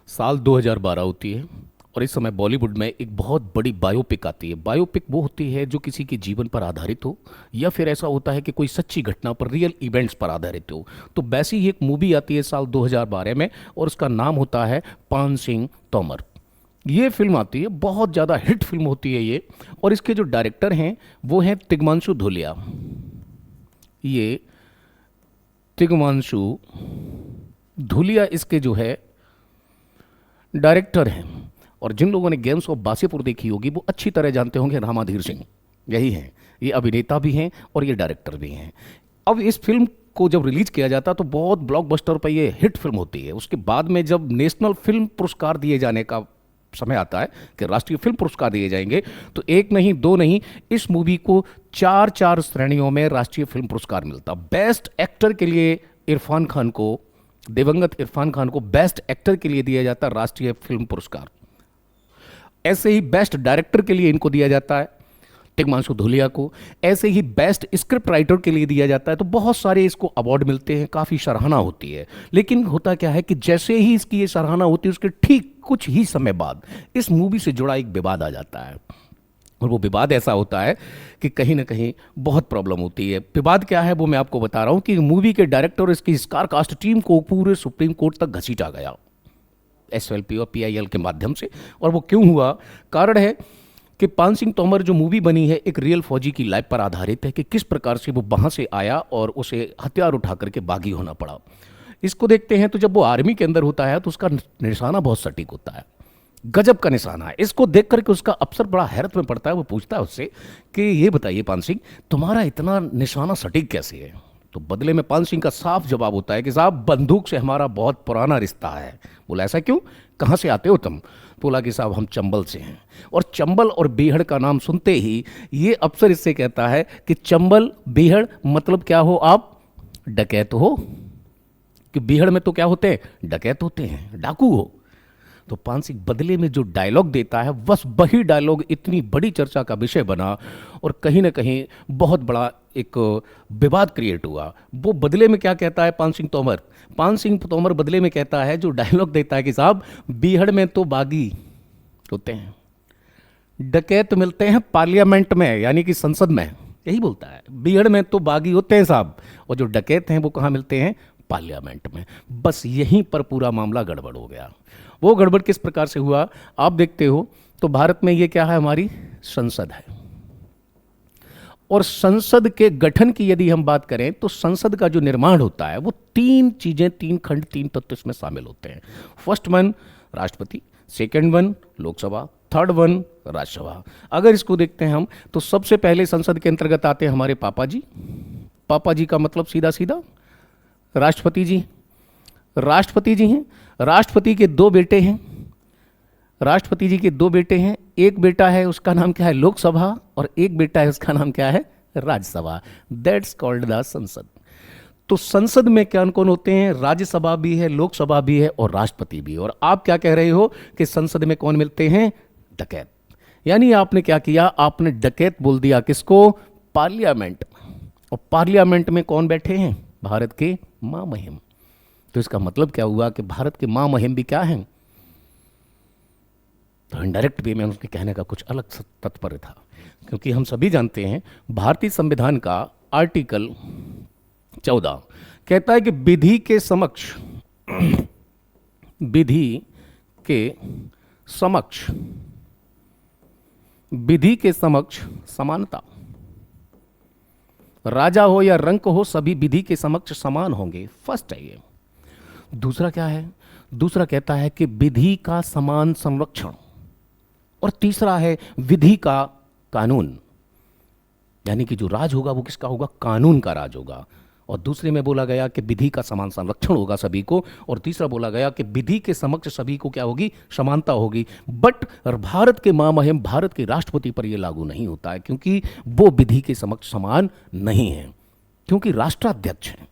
साल 2012 होती है और इस समय बॉलीवुड में एक बहुत बड़ी बायोपिक आती है। बायोपिक वो होती है जो किसी के जीवन पर आधारित हो या फिर ऐसा होता है कि कोई सच्ची घटना पर, रियल इवेंट्स पर आधारित हो। तो वैसी ही एक मूवी आती है साल 2012 में और उसका नाम होता है पान सिंह तोमर। ये फिल्म आती है, बहुत ज़्यादा हिट फिल्म होती है ये। और इसके जो डायरेक्टर हैं वो हैं तिग्मांशु धूलिया। ये तिग्मांशु धूलिया इसके जो है डायरेक्टर हैं। और जिन लोगों ने गेम्स ऑफ बासीपुर देखी होगी वो अच्छी तरह जानते होंगे रामाधीर सिंह यही हैं। ये अभिनेता भी हैं और ये डायरेक्टर भी हैं। अब इस फिल्म को जब रिलीज किया जाता तो बहुत ब्लॉकबस्टर पर ये हिट फिल्म होती है। उसके बाद में जब नेशनल फिल्म पुरस्कार दिए जाने का समय आता है कि राष्ट्रीय फिल्म पुरस्कार दिए जाएंगे, तो एक नहीं दो नहीं, इस मूवी को चार चार श्रेणियों में राष्ट्रीय फिल्म पुरस्कार मिलता। बेस्ट एक्टर के लिए इरफान खान को, दिवंगत इरफान खान को बेस्ट एक्टर के लिए दिया जाता राष्ट्रीय फिल्म पुरस्कार। ऐसे ही बेस्ट डायरेक्टर के लिए इनको दिया जाता है तिग्मांशु धूलिया को। ऐसे ही बेस्ट स्क्रिप्ट राइटर के लिए दिया जाता है। तो बहुत सारे इसको अवार्ड मिलते हैं, काफ़ी सराहना होती है। लेकिन होता क्या है कि जैसे ही इसकी ये सराहना होती है उसके ठीक कुछ ही समय बाद इस मूवी से जुड़ा एक विवाद आ जाता है। और वो विवाद ऐसा होता है कि कहीं ना कहीं बहुत प्रॉब्लम होती है। विवाद क्या है वो मैं आपको बता रहा हूँ कि मूवी के डायरेक्टर और इसकी स्टार कास्ट टीम को पूरे सुप्रीम कोर्ट तक घसीटा गया, एसएलपी और पीआईएल के माध्यम से। और वो क्यों हुआ? कारण है कि पान सिंह तोमर जो मूवी बनी है एक रियल फौजी की लाइफ पर आधारित है कि किस प्रकार से वो वहाँ से आया और उसे हथियार उठा करके बागी होना पड़ा। इसको देखते हैं तो जब वो आर्मी के अंदर होता है तो उसका निशाना बहुत सटीक होता है, गजब का निशाना है। इसको देख करके उसका अफसर बड़ा हैरत में पड़ता है। वो पूछता है उससे कि ये बताइए पान सिंह, तुम्हारा इतना निशाना सटीक कैसे है? तो बदले में पान सिंह का साफ जवाब होता है कि साहब, बंदूक से हमारा बहुत पुराना रिश्ता है। बोला ऐसा क्यों, कहाँ से आते हो तुम? बोला कि साहब हम चंबल से हैं। और चंबल और बीहड़ का नाम सुनते ही ये अफसर इससे कहता है कि चंबल बीहड़ मतलब क्या हो आप? डकैत हो? कि बीहड़ में तो क्या होते हैं? डकैत होते हैं, डाकू हो। तो पान सिंह बदले में जो डायलॉग देता है, बस वही डायलॉग इतनी बड़ी चर्चा का विषय बना और कहीं ना कहीं बहुत बड़ा एक विवाद क्रिएट हुआ। वो बदले में क्या कहता है पान सिंह तोमर? पान सिंह तोमर बदले में कहता है, जो डायलॉग देता है कि साहब बीहड़ में तो बागी होते हैं, डकैत मिलते हैं पार्लियामेंट में, यानी कि संसद में। यही बोलता है, बीहड़ में तो बागी होते हैं साहब, और जो डकैत हैं वो कहाँ मिलते हैं? पार्लियामेंट में। बस यहीं पर पूरा मामला गड़बड़ हो गया। वो गड़बड़ किस प्रकार से हुआ आप देखते हो तो भारत में ये क्या है, हमारी संसद है। और संसद के गठन की यदि हम बात करें तो संसद का जो निर्माण होता है वो तीन चीजें, तीन खंड, तीन तत्व इसमें शामिल होते हैं। फर्स्ट वन राष्ट्रपति, second one Lok Sabha, third one Rajya Sabha. अगर इसको देखते हैं हम तो सबसे पहले संसद के अंतर्गत आते हैं हमारे पापा जी। पापा जी का मतलब सीधा सीधा राष्ट्रपति जी। राष्ट्रपति जी हैं, राष्ट्रपति के दो बेटे हैं। राष्ट्रपति जी के दो बेटे हैं, एक बेटा है उसका नाम क्या है? लोकसभा, और एक बेटा है उसका नाम क्या है? राज्यसभा। दैट्स कॉल्ड द संसद। तो संसद में कौन कौन होते हैं? राज्यसभा भी है, लोकसभा भी है और राष्ट्रपति भी। और आप क्या कह रहे हो कि संसद में कौन मिलते हैं? डकैत। यानी आपने क्या किया, आपने डकैत बोल दिया किसको? पार्लियामेंट। और पार्लियामेंट में कौन बैठे हैं? भारत के महामहिम। तो इसका मतलब क्या हुआ कि भारत के महामहिम भी क्या हैं? तो इनडायरेक्ट वे में उनके कहने का कुछ अलग तात्पर्य था, क्योंकि हम सभी जानते हैं भारतीय संविधान का आर्टिकल 14 कहता है कि विधि के समक्ष विधि के समक्ष विधि के समक्ष समानता। राजा हो या रंक हो, सभी विधि के समक्ष समान होंगे। फर्स्ट है ये। दूसरा क्या है? दूसरा कहता है कि विधि का समान संरक्षण। और तीसरा है विधि का कानून, यानी कि जो राज होगा वो किसका होगा? कानून का राज होगा। और दूसरे में बोला गया कि विधि का समान संरक्षण होगा सभी को, और तीसरा बोला गया कि विधि के समक्ष सभी को क्या होगी? समानता होगी। बट भारत के महामहिम, भारत के राष्ट्रपति पर यह लागू नहीं होता है, क्योंकि वो विधि के समक्ष समान नहीं है, क्योंकि राष्ट्राध्यक्ष हैं।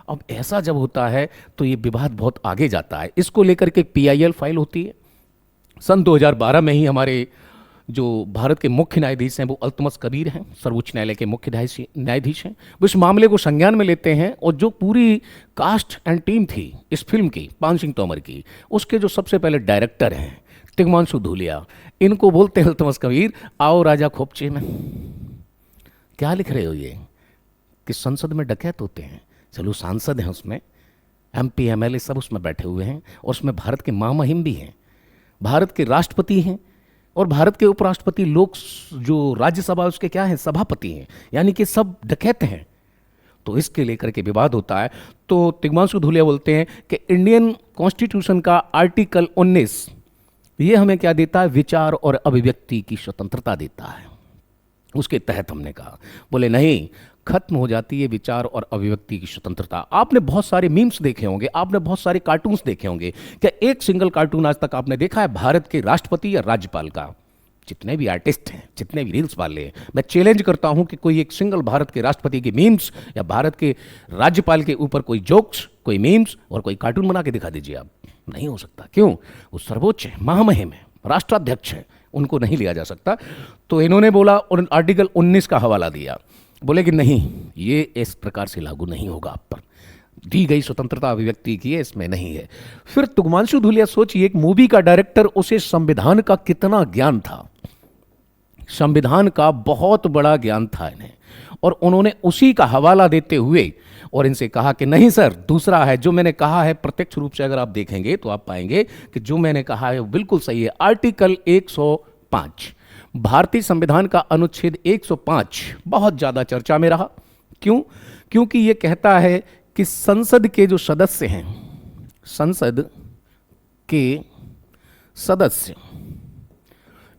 अब ऐसा जब होता है तो ये विवाद बहुत आगे जाता है। इसको लेकर के पीआईएल फाइल होती है। सन 2012 में ही हमारे जो भारत के मुख्य न्यायाधीश हैं वो अल्तमस कबीर हैं, सर्वोच्च न्यायालय के मुख्य न्यायाधीश हैं। वो इस मामले को संज्ञान में लेते हैं और जो पूरी कास्ट एंड टीम थी इस फिल्म की, पान सिंह तोमर की, उसके जो सबसे पहले डायरेक्टर हैं तिग्मांशु धूलिया, इनको बोलते हैं अल्तमस कबीर, आओ राजा खोपचे में। क्या लिख रहे हो ये कि संसद में डकैत होते हैं? चलो सांसद हैं उसमें, MP MLA सब उसमें बैठे हुए हैं, और उसमें भारत के महामहिम भी हैं, भारत के राष्ट्रपति हैं, और भारत के उपराष्ट्रपति, लोग जो राज्यसभा उसके क्या हैं, सभापति हैं, यानी कि सब डकैत हैं। तो इसके लेकर के विवाद होता है। तो तिग्मांशु धूलिया बोलते हैं कि इंडियन कॉन्स्टिट्यूशन का आर्टिकल 19 ये हमें क्या देता है, विचार और अभिव्यक्ति की स्वतंत्रता देता है। उसके तहत हमने कहा, बोले नहीं, खत्म हो जाती है विचार और अभिव्यक्ति की स्वतंत्रता। आपने बहुत सारे मीम्स देखे होंगे, आपने बहुत सारे कार्टून्स देखे होंगे, क्या एक सिंगल कार्टून आज तक आपने देखा है भारत के राष्ट्रपति या राज्यपाल का? जितने भी आर्टिस्ट हैं, जितने भी रील्स वाले हैं, मैं चैलेंज करता हूं कि कोई एक सिंगल भारत के राष्ट्रपति के मीम्स या भारत के राज्यपाल के ऊपर कोई जोक्स, कोई मीम्स और कोई कार्टून बना के दिखा दीजिए आप। नहीं हो सकता। क्यों? वो सर्वोच्च है, महामहिम है, राष्ट्राध्यक्ष है, उनको नहीं लिया जा सकता। तो इन्होंने बोला और आर्टिकल 19 का हवाला दिया, बोले कि नहीं, ये इस प्रकार से लागू नहीं होगा, आप पर दी गई स्वतंत्रता अभिव्यक्ति की है, इसमें नहीं है। फिर तिग्मांशु धूलिया, सोचिए, एक मूवी का डायरेक्टर, उसे संविधान का कितना ज्ञान था, संविधान का बहुत बड़ा ज्ञान था इन्हें, और उन्होंने उसी का हवाला देते हुए और इनसे कहा कि नहीं सर, दूसरा है जो मैंने कहा है, प्रत्यक्ष रूप से अगर आप देखेंगे तो आप पाएंगे कि जो मैंने कहा है वो बिल्कुल सही है। आर्टिकल 105 भारतीय संविधान का अनुच्छेद 105 बहुत ज्यादा चर्चा में रहा। क्यों? क्योंकि यह कहता है कि संसद के जो सदस्य हैं, संसद के सदस्य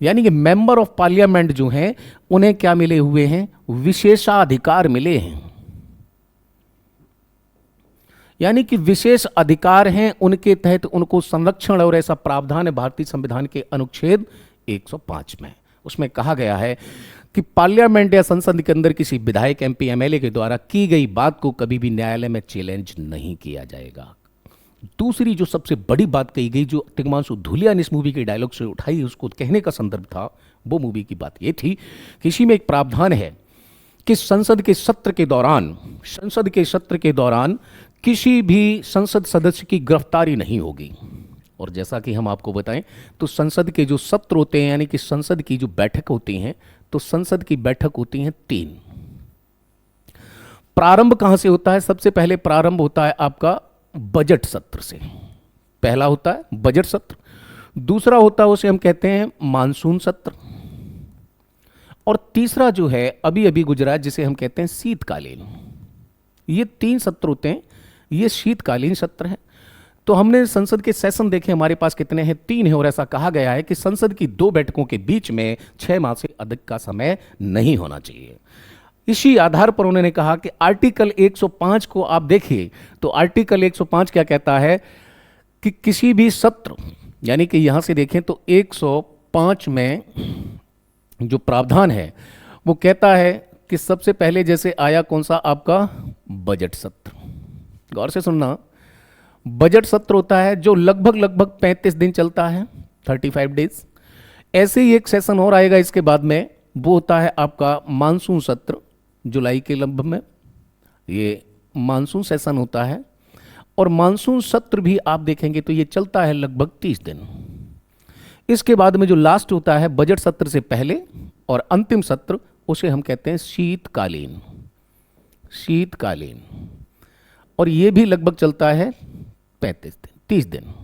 यानी कि मेंबर ऑफ पार्लियामेंट जो हैं, उन्हें क्या मिले हुए हैं, विशेषाधिकार मिले हैं, यानी कि विशेष अधिकार हैं, उनके तहत उनको संरक्षण और ऐसा प्रावधान है भारतीय संविधान के अनुच्छेद 105 में। उसमें कहा गया है कि पार्लियामेंट या संसद के अंदर किसी विधायक, MP MLA के द्वारा की गई बात को कभी भी न्यायालय में चैलेंज नहीं किया जाएगा। दूसरी जो सबसे बड़ी बात कही गई, जो तिग्मांशु धूलिया ने इस मूवी के डायलॉग से उठाई, उसको कहने का संदर्भ था, वो मूवी की बात ये थी कि इसी में एक प्रावधान है कि संसद के सत्र के दौरान किसी भी संसद सदस्य की गिरफ्तारी नहीं होगी। और जैसा कि हम आपको बताएं तो संसद के जो सत्र होते हैं, यानी कि संसद की जो बैठक होती हैं, तो संसद की बैठक होती हैं 3। प्रारंभ कहां से होता है? सबसे पहले प्रारंभ होता है आपका बजट सत्र से। पहला होता है बजट सत्र, दूसरा होता है उसे हम कहते हैं मानसून सत्र, और तीसरा जो है अभी अभी गुजरा जिसे हम कहते हैं शीतकालीन। ये 3 सत्र होते हैं, ये शीतकालीन सत्र है। तो हमने संसद के सेशन देखे, हमारे पास कितने हैं? 3 है, और ऐसा कहा गया है कि संसद की 2 बैठकों के बीच में 6 माह से अधिक का समय नहीं होना चाहिए। इसी आधार पर उन्होंने कहा कि आर्टिकल 105 को आप देखिए, तो आर्टिकल 105 क्या कहता है कि किसी भी सत्र, यानी कि यहां से देखें तो 105 में जो प्रावधान है वो कहता है कि सबसे पहले जैसे आया कौन सा आपका बजट सत्र। गौर से सुनना, बजट सत्र होता है जो लगभग 35 दिन चलता है, 35 डेज। ऐसे ही एक सेशन और आएगा इसके बाद में, वो होता है आपका मानसून सत्र, जुलाई के लगभग में ये मानसून सेशन होता है। और मानसून सत्र भी आप देखेंगे तो ये चलता है लगभग 30 दिन। इसके बाद में जो लास्ट होता है बजट सत्र से पहले और अंतिम सत्र, उसे हम कहते हैं शीतकालीन, और ये भी लगभग चलता है 35 दिन, 30 दिन,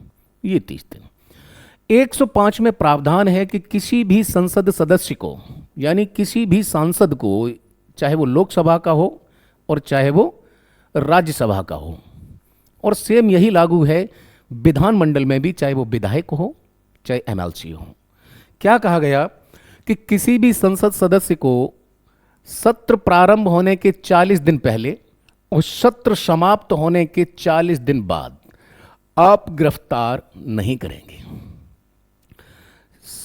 ये 30 दिन। 105 में प्रावधान है कि किसी भी संसद सदस्य को, यानी किसी भी सांसद को, चाहे वो लोकसभा का हो और चाहे वो राज्यसभा का हो, और सेम यही लागू है विधानमंडल में भी, चाहे वो विधायक हो चाहे MLC हो। क्या कहा गया कि किसी भी संसद सदस्य को सत्र प्रारंभ होने के 40 दिन पहले और सत्र समाप्त होने के 40 दिन बाद आप गिरफ्तार नहीं करेंगे।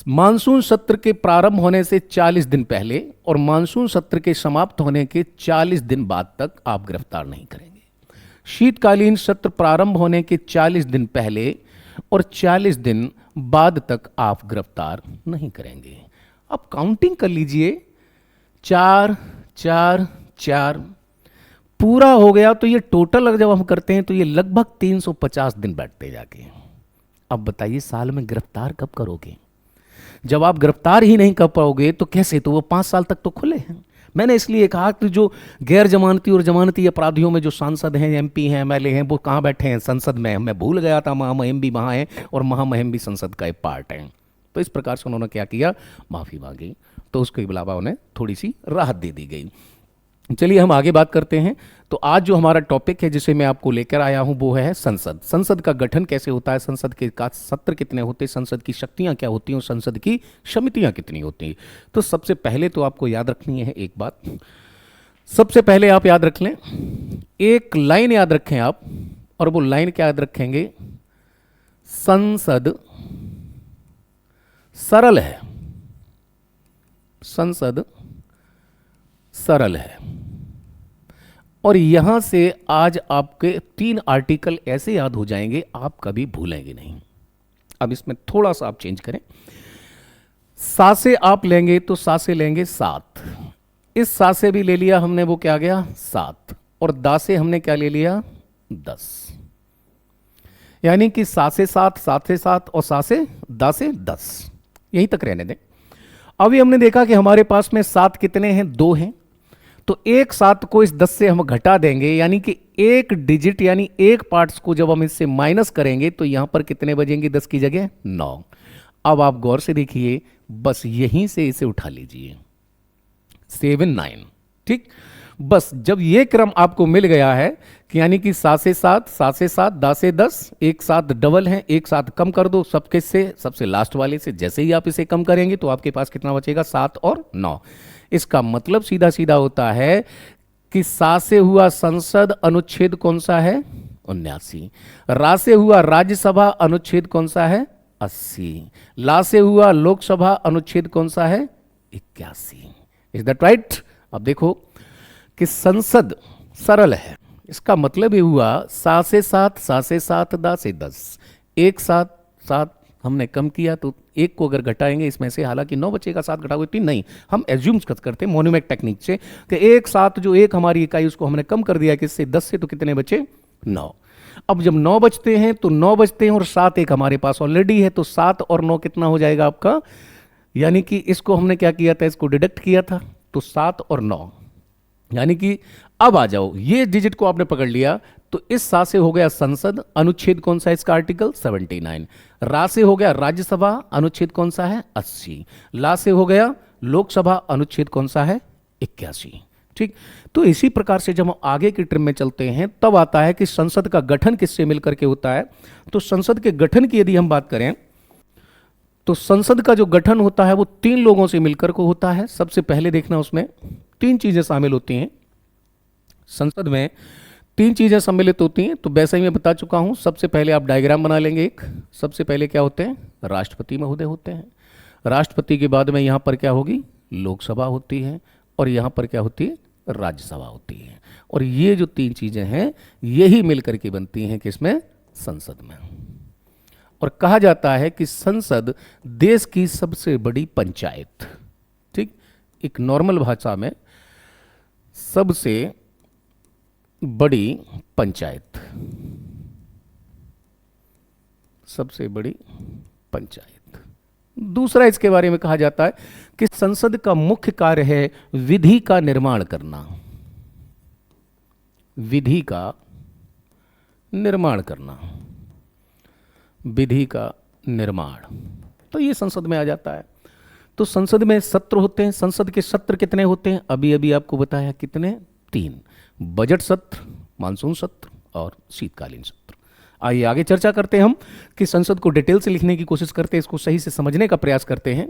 मानसून सत्र के प्रारंभ होने से 40 दिन पहले और मानसून सत्र के समाप्त होने के 40 दिन बाद तक आप गिरफ्तार नहीं करेंगे। शीतकालीन सत्र प्रारंभ होने के 40 दिन पहले और 40 दिन बाद तक आप गिरफ्तार नहीं करेंगे। अब काउंटिंग कर लीजिए, 4 4 4 पूरा हो गया। तो ये टोटल अगर जब हम करते हैं तो ये लगभग 350 दिन बैठते जाके। अब बताइए साल में गिरफ्तार कब करोगे? जब आप गिरफ्तार ही नहीं कर पाओगे तो कैसे? तो वो 5 साल तक तो खुले हैं। मैंने इसलिए कहा कि जो गैर जमानती और जमानती अपराधियों में जो सांसद हैं, एमपी हैं, एमएलए हैं, वो कहाँ बैठे हैं? संसद में। मैं भूल गया था, महामहिम भी वहाँ हैं और महामहिम भी संसद का एक पार्ट है। तो इस प्रकार से उन्होंने क्या किया? माफ़ी मांगी। तो उसके अलावा उन्हें थोड़ी सी राहत दे दी गई। चलिए हम आगे बात करते हैं। तो आज जो हमारा टॉपिक है जिसे मैं आपको लेकर आया हूं वो है संसद। संसद का गठन कैसे होता है, संसद के का सत्र कितने होते हैं, संसद की शक्तियां क्या होती हैं और संसद की समितियां कितनी होती हैं। तो सबसे पहले तो आपको याद रखनी है एक बात। सबसे पहले आप याद रख लें, एक लाइन याद रखें आप, और वो लाइन क्या याद रखेंगे? संसद सरल है। संसद सरल है। और यहां से आज आपके 3 आर्टिकल ऐसे याद हो जाएंगे, आप कभी भूलेंगे नहीं। अब इसमें थोड़ा सा आप चेंज करें। सा से आप लेंगे तो सा से लेंगे 7, इस सा से भी ले लिया हमने, वो क्या गया 7, और दा से हमने क्या ले लिया 10। यानी कि सा से 7, 7 से 7 और सा से दा से 10, यहीं तक रहने दें। अभी हमने देखा कि हमारे पास में 7 कितने हैं? 2 हैं। तो एक 7 को इस 10 से हम घटा देंगे, यानी कि एक डिजिट यानी एक पार्ट्स को जब हम इससे माइनस करेंगे तो यहां पर कितने बचेंगे? 10 की जगह 9। अब आप गौर से देखिए, बस यहीं से इसे उठा लीजिए 7 9। ठीक, बस जब ये क्रम आपको मिल गया है कि यानी कि 7 से 7, 7 से 7, 10 से 10, एक साथ डबल है, एक साथ कम कर दो सबके से, सबसे लास्ट वाले से। जैसे ही आप इसे कम करेंगे तो आपके पास कितना बचेगा? 7 और 9। इसका मतलब सीधा सीधा होता है कि सा से हुआ संसद अनुच्छेद कौन सा है? 79। रा से हुआ राज्यसभा अनुच्छेद कौन सा है? 80। ला से हुआ लोकसभा अनुच्छेद कौन सा है? 81। Is that right? अब देखो कि संसद सरल है, इसका मतलब ये हुआ सा से 7, सा से 7, दा से 10, एक साथ 7 हमने कम किया तो एक को अगर घटाएंगे इसमें से, हालांकि 9 बचेगा, 7 घटाओगे 3 नहीं, हम एज्यूम करते हैं मोनोमेट टेक्निक से कि एक साथ जो एक हमारी इकाई उसको हमने कम कर दिया किससे? 10 से। तो कितने बचे? 9। अब जब 9 बचते हैं तो 9 बचते हैं और 7 एक हमारे पास ऑलरेडी है, तो 7 और 9 कितना हो जाएगा आपका? यानी कि इसको हमने क्या किया था? इसको डिडक्ट किया था, तो 7 और 9, यानी कि अब आ जाओ, ये डिजिट को आपने पकड़ लिया तो इस सा से हो गया संसद, अनुच्छेद कौन सा है इसका? आर्टिकल 79। रा से हो गया राज्यसभा, अनुच्छेद कौन सा है? 80। ला से हो गया लोकसभा, अनुच्छेद कौन सा है? 81। ठीक, तो इसी प्रकार से जब हम आगे की ट्रिम में चलते हैं तब आता है कि संसद का गठन किससे मिलकर के होता है। तो संसद के गठन की यदि हम बात करें तो संसद का जो गठन होता है वो 3 लोगों से मिलकर को होता है। सबसे पहले देखना उसमें 3 चीजें शामिल होती हैं। संसद में 3 चीजें सम्मिलित होती हैं, तो वैसे ही मैं बता चुका हूं। सबसे पहले आप डायग्राम बना लेंगे एक। सबसे पहले क्या होते हैं? राष्ट्रपति महोदय होते हैं। राष्ट्रपति के बाद में यहां पर क्या होगी? लोकसभा होती है, और यहां पर क्या होती है? राज्यसभा होती है। और ये जो 3 चीजें हैं यही मिलकर के बनती हैं किसमें? संसद में। और कहा जाता है कि संसद देश की सबसे बड़ी पंचायत, ठीक, एक नॉर्मल भाषा में सबसे बड़ी पंचायत, सबसे बड़ी पंचायत। दूसरा इसके बारे में कहा जाता है कि संसद का मुख्य कार्य है विधि का निर्माण करना, विधि का निर्माण करना, विधि का निर्माण। तो ये संसद में आ जाता है। तो संसद में सत्र होते हैं। संसद के सत्र कितने होते हैं? अभी अभी आपको बताया कितने? 3। बजट सत्र, मानसून सत्र और शीतकालीन सत्र। आइए आगे चर्चा करते हैं हम कि संसद को डिटेल से लिखने की कोशिश करते हैं, इसको सही से समझने का प्रयास करते हैं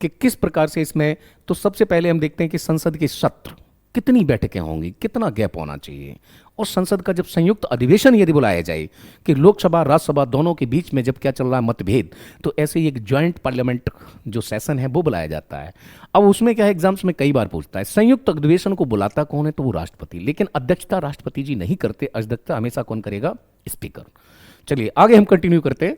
कि किस प्रकार से इसमें। तो सबसे पहले हम देखते हैं कि संसद के सत्र कितनी बैठकें होंगी, कितना गैप होना चाहिए, और संसद का जब संयुक्त अधिवेशन यदि बुलाया जाए कि लोकसभा राज्यसभा दोनों के बीच में जब क्या चल रहा है मतभेद, तो ऐसे ही एक ज्वाइंट पार्लियामेंट जो सेशन है वो बुलाया जाता है। अब उसमें क्या है, एग्जाम्स में कई बार पूछता है संयुक्त अधिवेशन को बुलाता कौन है? तो वो राष्ट्रपति, लेकिन अध्यक्षता राष्ट्रपति जी नहीं करते, अध्यक्षता हमेशा कौन करेगा? स्पीकर। चलिए आगे हम कंटिन्यू करते हैं।